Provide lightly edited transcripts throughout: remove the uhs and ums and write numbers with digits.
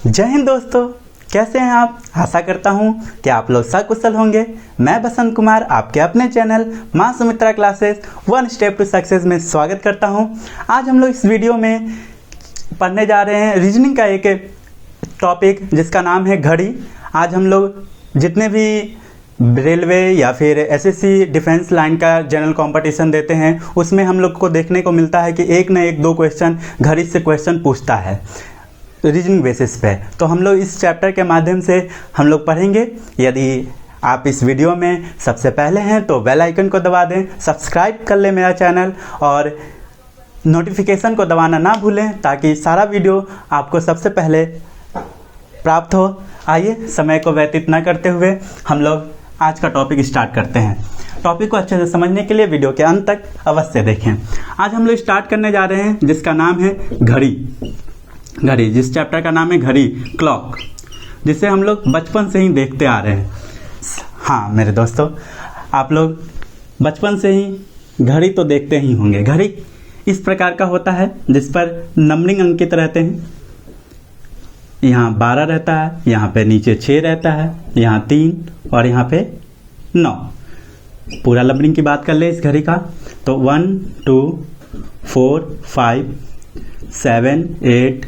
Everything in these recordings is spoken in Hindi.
जय हिंद दोस्तों, कैसे हैं आप। आशा करता हूं कि आप लोग सकुशल होंगे। मैं बसंत कुमार आपके अपने channel Maa Sumitra classes one step to success में स्वागत करता हूं। आज हम लोग इस वीडियो में पढ़ने जा रहे हैं रीजनिंग का एक टॉपिक जिसका नाम है घड़ी। आज हम लोग जितने भी रेलवे या फिर एसएससी डिफेंस लाइन का जनरल कंपटीशन देते हैं उसमें हम लोग को देखने को मिलता है कि एक न एक दो क्वेश्चन घड़ी से क्वेश्चन पूछता है रीजनिंग बेसिस पे। तो हम लोग इस चैप्टर के माध्यम से हम लोग पढ़ेंगे। यदि आप इस वीडियो में सबसे पहले हैं तो बेल आइकन को दबा दें, सब्सक्राइब कर लें मेरा चैनल और नोटिफिकेशन को दबाना ना भूलें ताकि सारा वीडियो आपको सबसे पहले प्राप्त हो। आइए समय को व्यतीत न करते हुए हम लोग आज का टॉपिक स्टार्ट करते हैं। टॉपिक को अच्छे से समझने के लिए वीडियो के अंत तक अवश्य देखें। आज हम लोग स्टार्ट करने जा रहे हैं जिसका नाम है घड़ी। घड़ी, जिस चैप्टर का नाम है घड़ी, क्लॉक, जिसे हम लोग बचपन से ही देखते आ रहे हैं। हाँ मेरे दोस्तों, आप लोग बचपन से ही घड़ी तो देखते ही होंगे। घड़ी इस प्रकार का होता है जिस पर नंबरिंग अंकित रहते हैं। यहाँ 12 रहता है, यहाँ पे नीचे 6 रहता है, यहाँ 3 और यहाँ पे 9। पूरा नंबरिंग की बात कर ले इस घड़ी का तो 1 2 4 5 7 8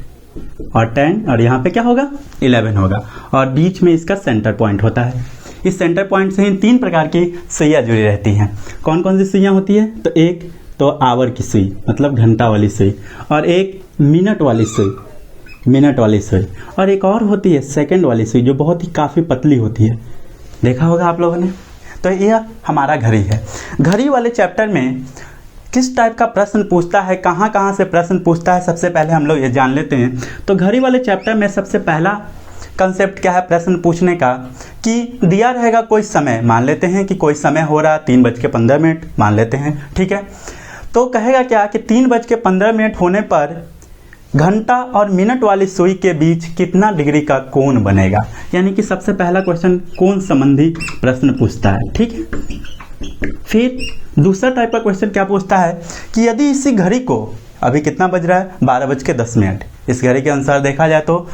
और 10 और यहाँ पे क्या होगा 11 होगा और बीच में इसका सेंटर पॉइंट होता है। इस सेंटर पॉइंट से ही 3 प्रकार की सुइयाँ जुड़ी रहती हैं। कौन कौन सी सुइयाँ होती है तो एक तो आवर की सुई मतलब घंटा वाली सुई, और एक मिनट वाली सुई, और एक और होती है सेकंड वाली सुई जो बहुत ही काफ़ी पतली होती है। देखा होगा आप लोगों ने। तो यह हमारा घड़ी है। घड़ी वाले चैप्टर में किस टाइप का प्रश्न पूछता है, कहाँ कहाँ से प्रश्न पूछता है, सबसे पहले हम लोग ये जान लेते हैं। तो घड़ी वाले चैप्टर में सबसे पहला कंसेप्ट क्या है प्रश्न पूछने का कि दिया रहेगा कोई समय। मान लेते हैं कि कोई समय हो रहा 3:15 मान लेते हैं, ठीक है। तो कहेगा क्या कि 3:15 होने पर घंटा और मिनट वाली सुई के बीच कितना डिग्री का कोण बनेगा। यानी कि सबसे पहला क्वेश्चन कोण संबंधी प्रश्न पूछता है, ठीक है। फिर दूसरा टाइप का क्वेश्चन क्या पूछता है कि यदि इसी घड़ी को अभी कितना बज रहा है 12:10। इस घड़ी के अनुसार देखा जाए तो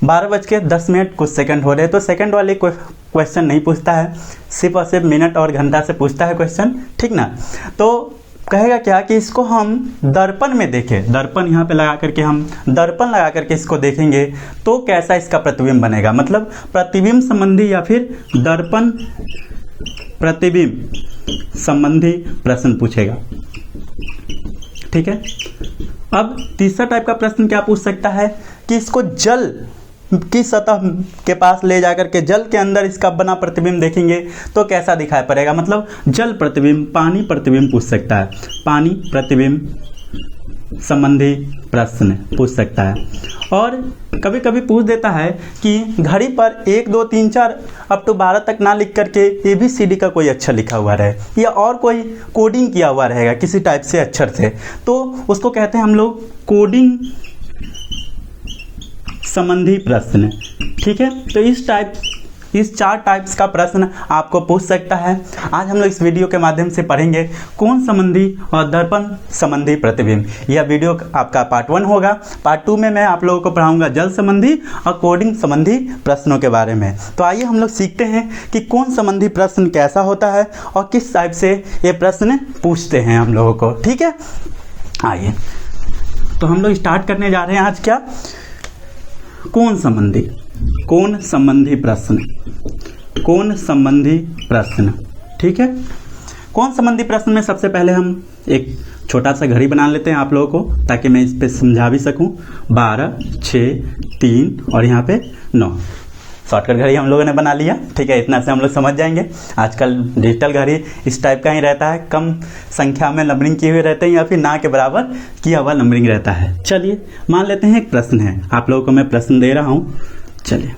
12:10 कुछ सेकंड हो रहे हैं। तो सेकंड वाले क्वेश्चन नहीं पूछता है, सिर्फ और सिर्फ मिनट और घंटा से पूछता है क्वेश्चन, ठीक ना। तो कहेगा क्या कि इसको हम दर्पण में देखें। दर्पण यहाँ पे लगा करके हम दर्पण लगा करके इसको देखेंगे तो कैसा इसका प्रतिबिंब बनेगा। मतलब प्रतिबिंब संबंधी या फिर दर्पण प्रतिबिंब संबंधी प्रश्न पूछेगा, ठीक है। अब तीसरा टाइप का प्रश्न क्या पूछ सकता है कि इसको जल की सतह के पास ले जाकर के जल के अंदर इसका बना प्रतिबिंब देखेंगे तो कैसा दिखाई पड़ेगा। मतलब जल प्रतिबिंब, पानी प्रतिबिंब पूछ सकता है। पानी प्रतिबिंब संबंधी प्रश्न पूछ सकता है। और कभी कभी पूछ देता है कि घड़ी पर 1 2 3 4 अप टू 12 तक ना लिख करके ABCD का कोई अक्षर लिखा हुआ रहे या और कोई कोडिंग किया हुआ रहेगा किसी टाइप से अक्षर से, तो उसको कहते हैं हम लोग कोडिंग संबंधी प्रश्न, ठीक है। तो इस 4 टाइप्स का प्रश्न आपको पूछ सकता है। आज हम लोग इस वीडियो के माध्यम से पढ़ेंगे कोण संबंधी और दर्पण संबंधी प्रतिबिंब। यह वीडियो आपका पार्ट 1 होगा। पार्ट 2 में मैं आप लोगों को पढ़ाऊंगा जल संबंधी और कोडिंग संबंधी प्रश्नों के बारे में। तो आइए हम लोग सीखते हैं कि कोण संबंधी प्रश्न कैसा होता है और किस टाइप से ये प्रश्न पूछते हैं हम लोगों को, ठीक है। आइए तो हम लोग स्टार्ट करने जा रहे हैं आज क्या, कोण संबंधी प्रश्न, ठीक है। कोण संबंधी प्रश्न में सबसे पहले हम एक छोटा सा घड़ी बना लेते हैं आप लोगों को ताकि मैं इस पे समझा भी सकूं। 12 6 3 और यहाँ पे 9 शॉर्टकट घड़ी हम लोगों ने बना लिया, ठीक है। इतना से हम लोग समझ जाएंगे। आजकल डिजिटल घड़ी इस टाइप का ही रहता है, कम संख्या में नंबरिंग किए हुए रहते हैं या फिर ना के बराबर किया हुआ नंबरिंग रहता है। चलिए मान लेते हैं एक प्रश्न है, आप लोगों को मैं प्रश्न दे रहा हूँ। चलिए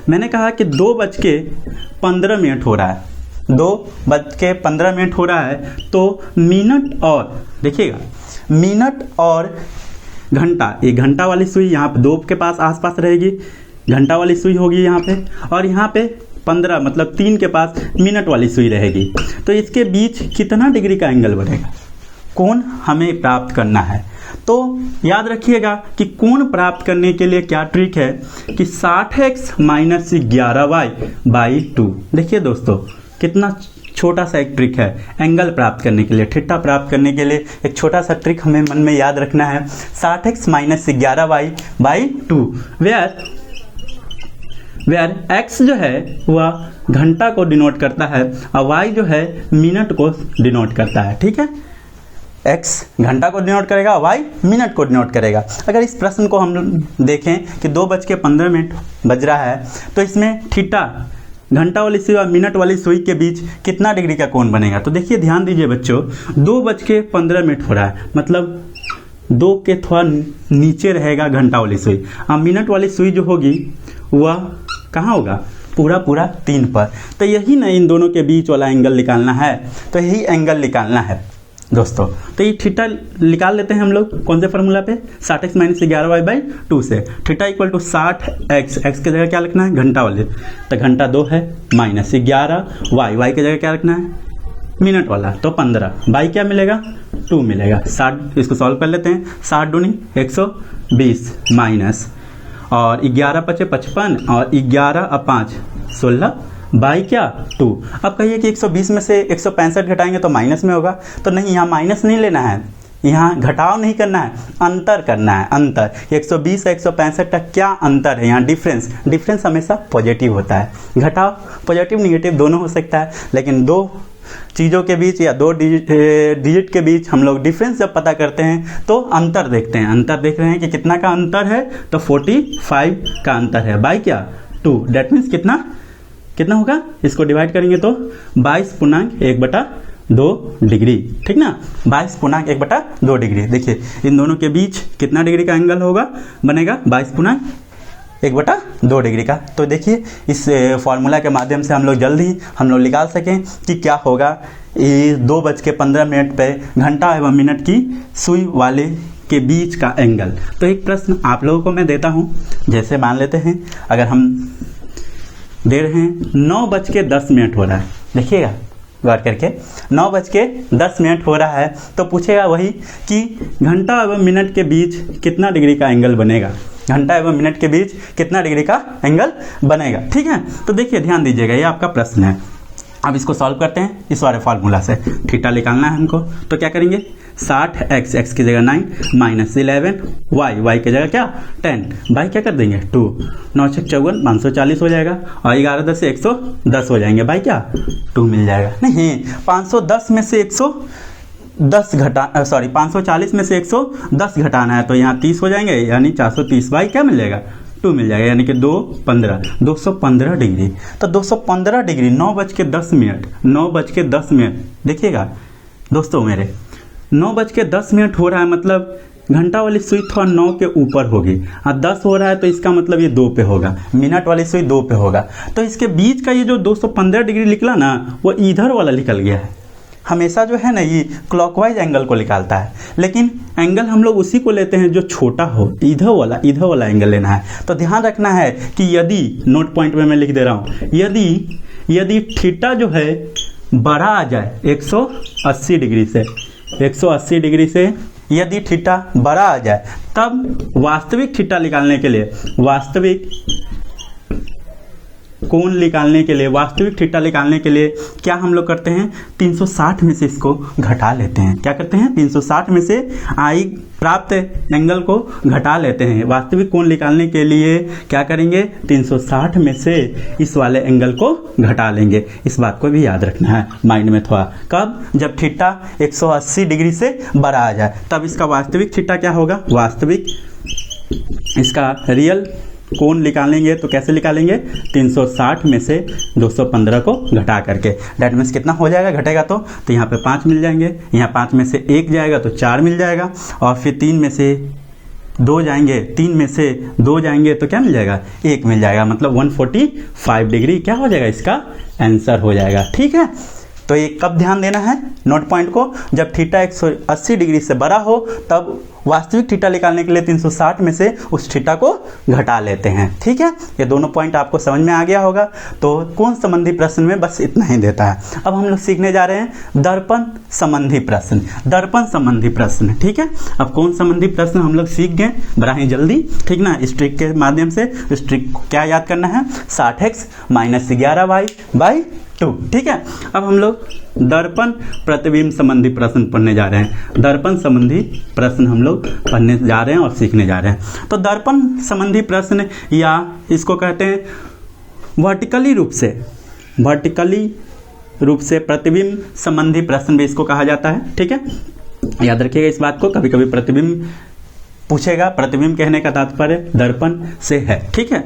मैंने कहा कि 2:15 हो रहा है, 2:15 हो रहा है। तो मिनट और देखिएगा मिनट और घंटा, ये घंटा वाली सुई यहाँ पे 2 के पास आसपास रहेगी, घंटा वाली सुई होगी यहाँ पे, और यहाँ पे 15 मतलब 3 के पास मिनट वाली सुई रहेगी। तो इसके बीच कितना डिग्री का एंगल बनेगा, कोण हमें प्राप्त करना है। तो याद रखिएगा कि कोण प्राप्त करने के लिए क्या ट्रिक है कि 60x माइनस 11y बाई 2। देखिए दोस्तों कितना छोटा सा एक ट्रिक है एंगल प्राप्त करने के लिए, थीटा प्राप्त करने के लिए एक छोटा सा ट्रिक हमें मन में याद रखना है। 60x minus 11y by 2 where x जो है वह घंटा को डिनोट करता है और y जो है मिनट को डिनोट करता है। ठीक है, x घंटा को डिनोट करेगा, y मिनट को डिनोट करेगा। अगर इस प्रश्न को हम देखें कि 2:15 बज रहा है तो इसमें थीटा घंटा वाली सुई और मिनट वाली सुई के बीच कितना डिग्री का कोण बनेगा। तो देखिए ध्यान दीजिए बच्चों, 2:15 हो रहा है, मतलब 2 के थोड़ा नीचे रहेगा घंटा वाली सुई और मिनट वाली सुई जो होगी वह कहाँ होगा, पूरा 3 पर। तो यही ना इन दोनों के बीच वाला एंगल निकालना है, तो यही एंगल निकालना है दोस्तों। तो ये थीटा निकाल लेते हैं हम लोग कौन से फार्मूला पे, 60x माइनस 11y बाई 2 से। Theta equal to 60x, x की जगह क्या लिखना है घंटा वाले, तो घंटा 2 है, माइनस 11y, y की जगह क्या रखना है मिनट वाला, तो 15, बाई क्या मिलेगा 2 मिलेगा। 60 इसको सॉल्व कर लेते हैं, 60 दूनी 120 माइनस और 11 पचे 55 और 11 और 5 16 बाई क्या 2। अब कहिए कि 120 में से 165 घटाएंगे तो माइनस में होगा, तो नहीं, यहाँ माइनस नहीं लेना है, यहाँ घटाव नहीं करना है, अंतर करना है। अंतर 120 और 165 का क्या अंतर है, यहाँ डिफरेंस हमेशा पॉजिटिव होता है। घटाव पॉजिटिव निगेटिव दोनों हो सकता है, लेकिन दो चीज़ों के बीच या 2 डिजिट के बीच हम लोग डिफरेंस जब पता करते हैं तो अंतर देखते हैं। अंतर देख रहे हैं कि कितना का अंतर है, तो 45 का अंतर है बाई क्या 2। डेट मीन्स कितना होगा, इसको डिवाइड करेंगे तो 22.1/2 डिग्री। ठीक ना, 22.1/2 डिग्री। देखिए इन दोनों के बीच कितना डिग्री का एंगल होगा, बनेगा 22.1/2 डिग्री का। तो देखिए इस फॉर्मूला के माध्यम से हम लोग जल्दी निकाल सकें कि क्या होगा 2:15 पे घंटा एवं मिनट की सुई वाले के बीच का एंगल। तो एक प्रश्न आप लोगों को मैं देता हूं, जैसे मान लेते हैं अगर हम दे रहे हैं 9:10 हो रहा है, देखिएगा गौर करके 9:10 हो रहा है, तो पूछेगा वही कि घंटा एवं मिनट के बीच कितना डिग्री का एंगल बनेगा, घंटा एवं मिनट के बीच कितना डिग्री का एंगल बनेगा। ठीक है, तो देखिए ध्यान दीजिएगा, ये आपका प्रश्न है। अब इसको सॉल्व करते हैं इस वाले फार्मूला से। थीटा निकालना है हमको, तो क्या करेंगे 60x, x की जगह 9 माइनस 11y, y की जगह क्या 10, बाई क्या कर देंगे 2, 9 6 54 540 हो जाएगा और 11 10 से 110 हो जाएंगे, बाई क्या 2 मिल जाएगा। नहीं, 510 में से 540 में से 110 घटाना है, तो यहाँ 30 हो जाएंगे, यानी 430 बाई क्या मिल जाएगा 2 मिल जाएगा, यानी कि 215 डिग्री। तो 215 डिग्री 9:10 देखिएगा दोस्तों मेरे 9:10 हो रहा है, मतलब घंटा वाली सुई थोड़ा 9 के ऊपर होगी और 10 हो रहा है, तो इसका मतलब ये 2 पे होगा, मिनट वाली सुई 2 पे होगा। तो इसके बीच का ये जो 215 डिग्री निकला ना, वो इधर वाला निकल गया है। हमेशा जो है ना ये क्लॉकवाइज एंगल को निकालता है, लेकिन एंगल हम लोग उसी को लेते हैं जो छोटा हो, इधर वाला एंगल लेना है। तो ध्यान रखना है कि यदि नोट पॉइंट में मैं लिख दे रहा हूँ, यदि थीटा जो है बड़ा आ जाए 180 डिग्री से यदि थीटा बड़ा आ जाए, तब वास्तविक थीटा निकालने के लिए, वास्तविक कोण निकालने के लिए, वास्तविक थीटा निकालने के लिए क्या हम लोग करते हैं 360 में से इसको घटा लेते हैं। क्या करते हैं 360 में से आई प्राप्त एंगल को घटा लेते हैं। वास्तविक कोण निकालने के लिए क्या करेंगे 360 में से इस वाले एंगल को घटा लेंगे। इस बात को भी याद रखना है माइंड में थोड़ा। कब, जब थीटा 180 डिग्री से बड़ा आ जाए, तब इसका वास्तविक थीटा क्या होगा, वास्तविक इसका रियल कोण निकालेंगे तो कैसे निकालेंगे 360 में से 215 को घटा करके। डेट मीन्स कितना हो जाएगा घटेगा तो यहाँ पे 5 मिल जाएंगे, यहाँ 5 में से 1 जाएगा तो 4 मिल जाएगा, और फिर 3 में से 2 जाएंगे, 3 में से 2 जाएंगे तो क्या मिल जाएगा 1 मिल जाएगा, मतलब 145 डिग्री क्या हो जाएगा इसका आंसर हो जाएगा। ठीक है, तो ये कब ध्यान देना है नोट पॉइंट को, जब थीटा 180 डिग्री से बड़ा हो तब वास्तविक थीटा निकालने के लिए 360 में से उस थीटा को घटा लेते हैं। ठीक है, ये दोनों पॉइंट आपको समझ में आ गया होगा। तो कोण संबंधी प्रश्न में बस इतना ही देता है। अब हम लोग सीखने जा रहे हैं दर्पण संबंधी प्रश्न, दर्पण संबंधी प्रश्न। ठीक है, अब कोण संबंधी प्रश्न हम लोग सीख गए बड़ा ही जल्दी, ठीक ना। इस ट्रिक के माध्यम से, इस ट्रिक को क्या याद करना है, 60x - 11y/2। ठीक है, अब हम लोग दर्पण प्रतिबिंब संबंधी प्रश्न पढ़ने जा रहे हैं। दर्पण संबंधी प्रश्न हम लोग पढ़ने जा रहे हैं और सीखने जा रहे हैं। तो दर्पण संबंधी प्रश्न, या इसको कहते हैं वर्टिकली रूप से प्रतिबिंब संबंधी प्रश्न भी इसको कहा जाता है। ठीक है, याद रखिएगा इस बात को, कभी कभी प्रतिबिंब पूछेगा। प्रतिबिंब कहने का तात्पर्य दर्पण से है। ठीक है,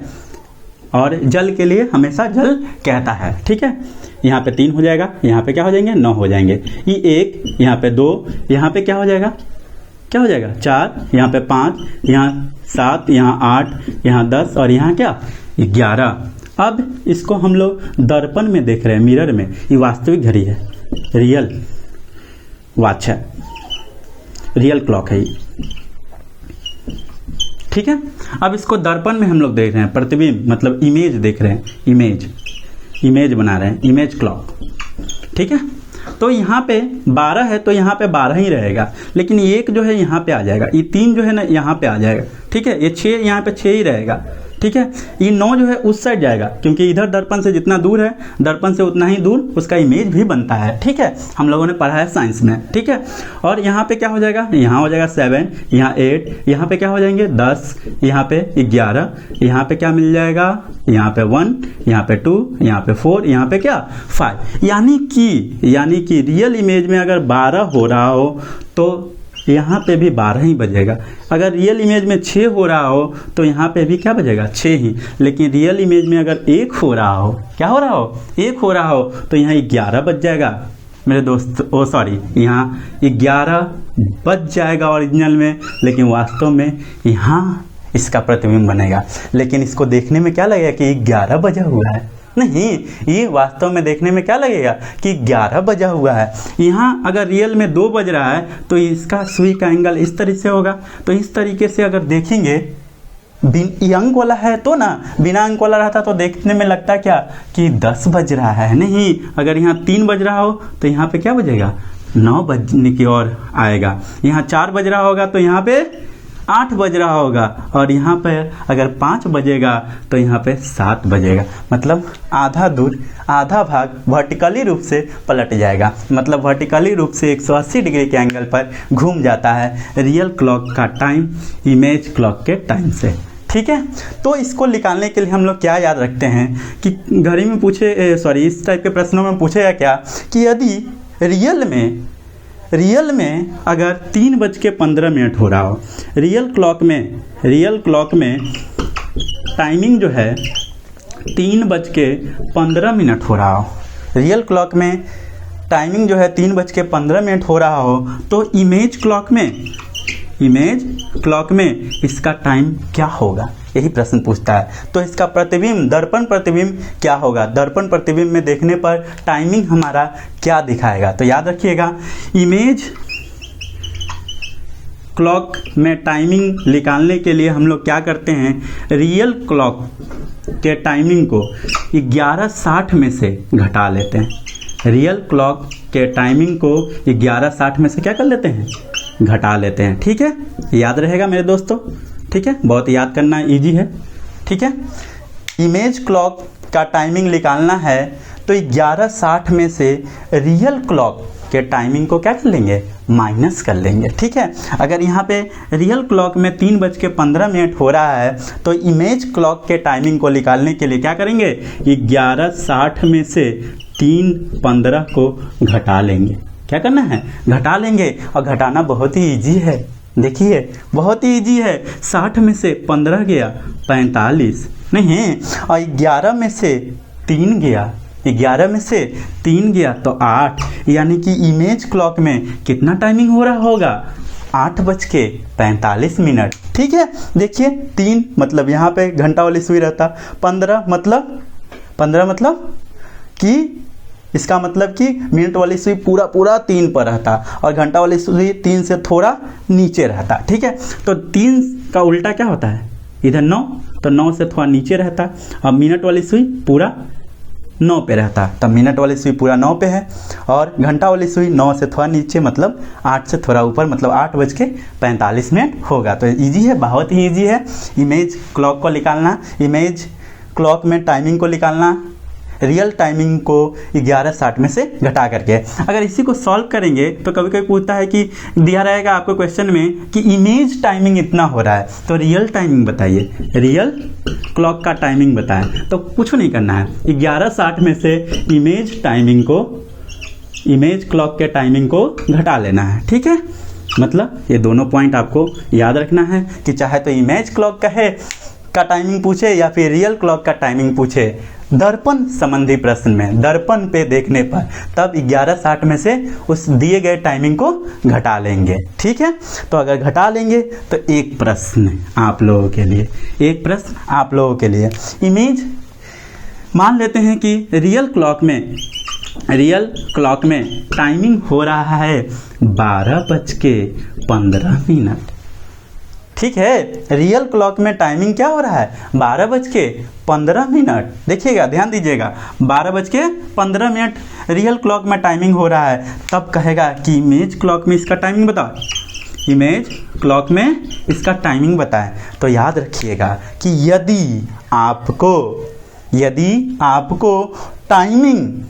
और जल के लिए हमेशा जल कहता है। ठीक है, यहाँ पे 3 हो जाएगा, यहाँ पे क्या हो जाएंगे, 9 हो जाएंगे। ये 1, यहाँ पे 2, यहाँ पे क्या हो जाएगा, 4, यहाँ पे 5, यहाँ 7, यहाँ 8, यहाँ 10 और यहाँ क्या 11। अब इसको हम लोग दर्पण में देख रहे हैं, मिरर में। ये वास्तविक घड़ी है, रियल वॉच है, रियल क्लॉक है ये। ठीक है, अब इसको दर्पण में हम लोग देख रहे हैं, प्रतिबिंब मतलब इमेज देख रहे हैं, इमेज बना रहे हैं, इमेज क्लॉक। ठीक है, तो यहाँ पे 12 है तो यहाँ पे 12 ही रहेगा, लेकिन 1 जो है यहाँ पे आ जाएगा, ये 3 जो है ना यहाँ पे आ जाएगा। ठीक है, ये 6 यहाँ पे 6 ही रहेगा। ठीक है, ये 9 जो है उस साइड जाएगा, क्योंकि इधर दर्पण से जितना दूर है, दर्पण से उतना ही दूर उसका इमेज भी बनता है। ठीक है, हम लोगों ने पढ़ा है साइंस में। ठीक है, और यहाँ पे क्या हो जाएगा, यहाँ हो जाएगा 7, यहाँ 8, यहाँ पे क्या हो जाएंगे 10, यहाँ पे 11, यहाँ पे क्या मिल जाएगा, यहाँ पे 1, यहाँ पे 2, यहाँ पे 4, यहाँ पे क्या 5। यानी कि रियल इमेज में अगर 12 हो रहा हो तो यहाँ पे भी 12 ही बजेगा। अगर रियल इमेज में 6 हो रहा हो तो यहाँ पे भी क्या बजेगा, 6 ही। लेकिन रियल इमेज में अगर 1 हो रहा हो, क्या हो रहा हो, 1 हो रहा हो, तो यहाँ 11 बज जाएगा मेरे दोस्त। यहाँ 11 बज जाएगा ओरिजिनल में, लेकिन वास्तव में यहाँ इसका प्रतिबिंब बनेगा। लेकिन इसको देखने में क्या लगेगा कि 11 बजा हुआ है, नहीं, ये वास्तव में देखने में क्या लगेगा कि 11 बजा हुआ है। यहाँ अगर रियल में 2 बज रहा है तो इसका सुई का एंगल इस तरह से होगा। तो इस तरीके से अगर देखेंगे, ये अंक वाला है तो ना, बिना अंक वाला रहता तो देखने में लगता क्या कि 10 बज रहा है। नहीं, अगर यहाँ 3 बज रहा हो तो यहाँ पे क्या बजेगा, 9 बजने की ओर आएगा। यहाँ 4 बज रहा होगा तो यहाँ पे 8 बज रहा होगा, और यहाँ पे अगर 5 बजेगा तो यहाँ पे 7 बजेगा। मतलब आधा भाग वर्टिकली रूप से पलट जाएगा, मतलब वर्टिकली रूप से 180 डिग्री के एंगल पर घूम जाता है रियल क्लॉक का टाइम इमेज क्लॉक के टाइम से। ठीक है, तो इसको निकालने के लिए हम लोग क्या याद रखते हैं कि घड़ी में इस टाइप के प्रश्नों में पूछेगा क्या कि यदि रियल में अगर 3:15 हो रहा हो, रियल क्लॉक में टाइमिंग जो है 3:15 हो रहा हो, रियल क्लॉक में टाइमिंग जो है 3:15 हो रहा हो, तो इमेज क्लॉक में इसका टाइम क्या होगा, यही प्रश्न पूछता है। तो इसका प्रतिबिंब, दर्पण प्रतिबिंब क्या होगा, दर्पण प्रतिबिंब में देखने पर टाइमिंग हमारा क्या दिखाएगा। तो याद रखिएगा, इमेज क्लॉक में टाइमिंग निकालने के लिए हम लोग क्या करते हैं, रियल क्लॉक के टाइमिंग को 11:60 में से घटा लेते हैं। रियल क्लॉक के टाइमिंग को 11:60 में से क्या कर लेते हैं, घटा लेते हैं। ठीक है, याद रहेगा मेरे दोस्तों। ठीक है, बहुत याद करना इजी है। ठीक है, इमेज क्लॉक का टाइमिंग निकालना है तो 11:60 में से रियल क्लॉक के टाइमिंग को क्या कर लेंगे, माइनस कर लेंगे। ठीक है, अगर यहाँ पे रियल क्लॉक में 3:15 हो रहा है तो इमेज क्लॉक के टाइमिंग को निकालने के लिए क्या करेंगे, 11:60 में से 3:15 को घटा लेंगे। क्या करना है, घटा लेंगे, और घटाना बहुत ही इजी है। देखिए, बहुत ही इजी है। 60 में से 15 गया 45, नहीं, और 11 में से 3 गया, 11 में से 3 गया तो 8, यानी कि इमेज क्लॉक में कितना टाइमिंग हो रहा होगा, 8:45। ठीक है, देखिए 3 मतलब यहाँ पे घंटा वाली सुई रहता, 15 मतलब कि इसका मतलब कि मिनट वाली सुई पूरा पूरा 3 पर रहता और घंटा वाली सुई 3 से थोड़ा नीचे रहता। ठीक है, तो 3 का उल्टा क्या होता है, इधर 9, तो 9 से थोड़ा नीचे रहता। अब मिनट वाली सुई पूरा 9 पे रहता, तब मिनट वाली सुई पूरा 9 पे है, और घंटा वाली सुई 9 से थोड़ा नीचे मतलब 8 से थोड़ा ऊपर, मतलब 8:45 होगा। तो इजी है, बहुत ही इजी है इमेज क्लॉक को निकालना, इमेज क्लॉक में टाइमिंग को निकालना, रियल टाइमिंग को 11:60 में से घटा करके। अगर इसी को सॉल्व करेंगे तो कभी कभी पूछता है कि दिया रहेगा आपको क्वेश्चन में कि इमेज टाइमिंग इतना हो रहा है, तो रियल टाइमिंग बताइए, रियल क्लॉक का टाइमिंग बताएं। तो कुछ नहीं करना है, 11:60 में से इमेज क्लॉक के टाइमिंग को घटा लेना है। ठीक है, मतलब ये दोनों पॉइंट आपको याद रखना है कि चाहे तो इमेज क्लॉक का टाइमिंग पूछे या फिर रियल क्लॉक का टाइमिंग पूछे, दर्पण संबंधी प्रश्न में दर्पण पे देखने पर तब 11:60 में से उस दिए गए टाइमिंग को घटा लेंगे। ठीक है, तो अगर घटा लेंगे तो एक प्रश्न आप लोगों के लिए, इमेज मान लेते हैं कि रियल क्लॉक में टाइमिंग हो रहा है 12:15। ठीक है, रियल क्लॉक में टाइमिंग क्या हो रहा है, 12:15। देखिएगा, ध्यान दीजिएगा, 12:15 रियल क्लॉक में टाइमिंग हो रहा है। तब कहेगा कि इमेज क्लॉक में इसका टाइमिंग बताओ, इमेज क्लॉक में इसका टाइमिंग बताएं। तो याद रखिएगा कि यदि आपको टाइमिंग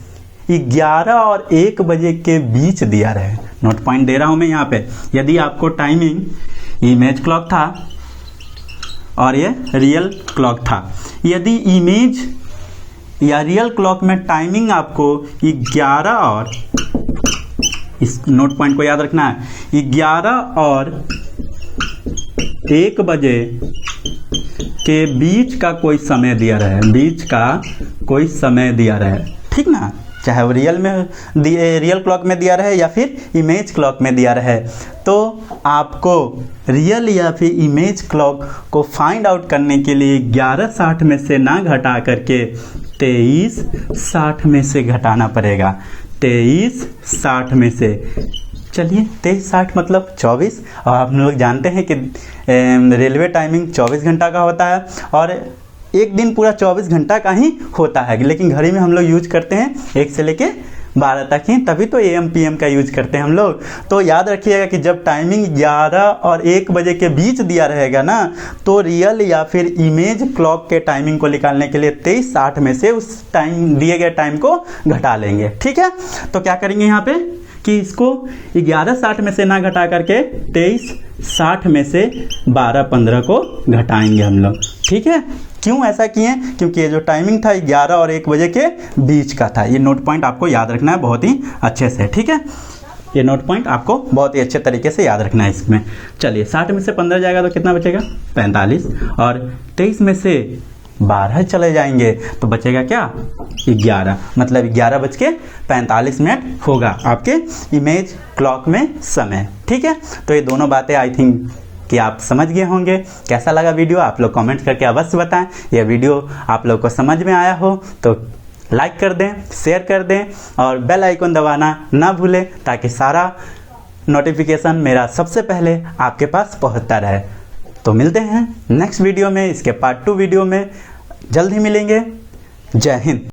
11 और 1 बजे के बीच दिया रहे, नोट पॉइंट दे रहा हूं मैं यहाँ पे, यदि आपको टाइमिंग इमेज क्लॉक था और ये रियल क्लॉक था, यदि इमेज या रियल क्लॉक में टाइमिंग आपको 11 और, इस नोट पॉइंट को याद रखना है, 11 और 1 बजे के बीच का कोई समय दिया रहे, ठीक ना, चाहे वो रियल क्लॉक में दिया रहे या फिर इमेज क्लॉक में दिया रहे, तो आपको रियल या फिर इमेज क्लॉक को फाइंड आउट करने के लिए 11:60 में से ना घटा करके 23:60 में से घटाना पड़ेगा। 23:60 में से, चलिए 23:60 मतलब 24, और हम लोग जानते हैं कि रेलवे टाइमिंग 24 घंटा का होता है और एक दिन पूरा 24 घंटा का ही होता है, लेकिन घड़ी में हम लोग यूज करते हैं 1 से लेके 12 तक ही, तभी तो AM PM का यूज करते हैं हम लोग। तो याद रखिएगा कि जब टाइमिंग 11 और 1 बजे के बीच दिया रहेगा ना, तो रियल या फिर इमेज क्लॉक के टाइमिंग को निकालने के लिए 23:60 में से उस टाइम दिए गए टाइम को घटा लेंगे। ठीक है, तो क्या करेंगे यहाँ पे कि इसको 11:60 में से ना घटा करके 23:60 में से 12:15 को घटाएंगे हम लोग। ठीक है, क्यों ऐसा किए, क्योंकि ये जो टाइमिंग था 11 और 1 बजे के बीच का था। ये नोट पॉइंट आपको याद रखना है बहुत ही अच्छे से। ठीक है, ये नोट पॉइंट आपको बहुत ही अच्छे तरीके से याद रखना है इसमें। चलिए 60 में से 15 जाएगा तो कितना बचेगा, 45, और 23 में से 12 चले जाएंगे तो बचेगा क्या, 11, मतलब 11:45 होगा आपके इमेज क्लॉक में समय। ठीक है, तो ये दोनों बातें आई थिंक कि आप समझ गए होंगे। कैसा लगा वीडियो आप लोग कमेंट करके अवश्य बताएं। यह वीडियो आप लोग को समझ में आया हो तो लाइक कर दें, शेयर कर दें और बेल आइकन दबाना ना भूलें, ताकि सारा नोटिफिकेशन मेरा सबसे पहले आपके पास पहुंचता रहे। तो मिलते हैं नेक्स्ट वीडियो में, इसके पार्ट 2 वीडियो में जल्द ही मिलेंगे। जय हिंद।